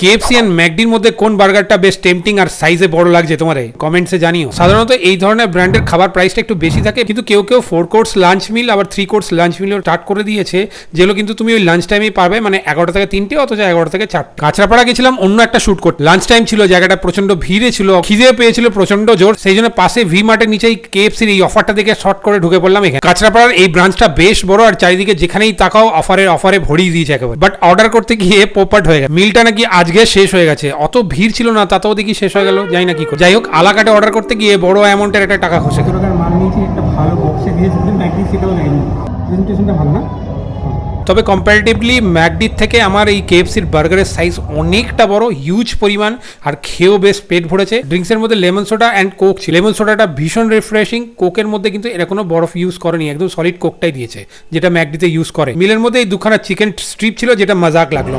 KFC and ম্যাকডির মধ্যে কোন বার্গারটা বেশ টেম্পটিং আর সাইজে বড় লাগছে তোমার কমেন্টসে জানিও। সাধারণত এই ধরনের ব্র্যান্ডের খাবার প্রাইসটা একটু বেশি থাকে, কিন্তু কেউ কেউ 4 কোর্স লাঞ্চ মিল আবার 3 কোর্স লাঞ্চ মিলও স্টার্ট করে দিয়েছে, যেগুলো কিন্তু তুমি ওই লাঞ্চ টাইমেই পাবে, মানে 11টা থেকে 3টে অথচ 11টা থেকে 4। কাঁচরাপাড়া গেছিলাম অন্য একটা শুট করতে, লাঞ্চ টাইম ছিল, জায়গাটা প্রচন্ড ভিড়ে ছিল, খিদে পেয়েছিল প্রচন্ড জোর, সেই জন্য পাশে ভি মার্টের নিচেই কেএফসির এই অফারটা দেখে শর্ট করে ঢুকে পড়লাম এখানে। কাঁচরাপাড়ার এই ব্রাঞ্চটা বেশ বড় আর চারিদিকে যেখানেই তাকাও অফারে ভরিয়ে দিয়েছে একেবারে। বাট অর্ডার করতে গিয়ে পোপাট হয়ে গেছে, মিলটা নাকি আজকে শেষ হয়ে গেছে, অত ভিড় ছিল না তাতেও দেখি শেষ হয়ে গেল, যাই না কি করে। যাই হোক, আলাকাটে অর্ডার করতে গিয়ে বড় অ্যামাউন্টের একটা টাকা খসে গেল। মাল নিয়েছি, একটা ভালো বক্সে দিয়েছে, ম্যাকডি সেটাও দেয়নি, প্রেজেন্টেশনটা ভালো না। তবে কম্পারেটিভলি ম্যাকডির থেকে আমার এই কেএফসির বার্গারের সাইজ অনেকটা বড়, হিউজ পরিমাণ, আর খেয়েও বেশ পেট ভরেছে। ড্রিঙ্কসের মধ্যে লেমন সোডা অ্যান্ড কোক ছিল। লেমন সোডাটা ভীষণ রিফ্রেশিং, কোকের মধ্যে কিন্তু এরা কোনো বরফ ইউজ করেনি, একদম সলিড কোকটাই দিয়েছে যেটা ম্যাকডিতে ইউজ করে। মিলের মধ্যে এই দুখানা চিকেন স্ট্রিপ ছিল যেটা মজাক লাগলো।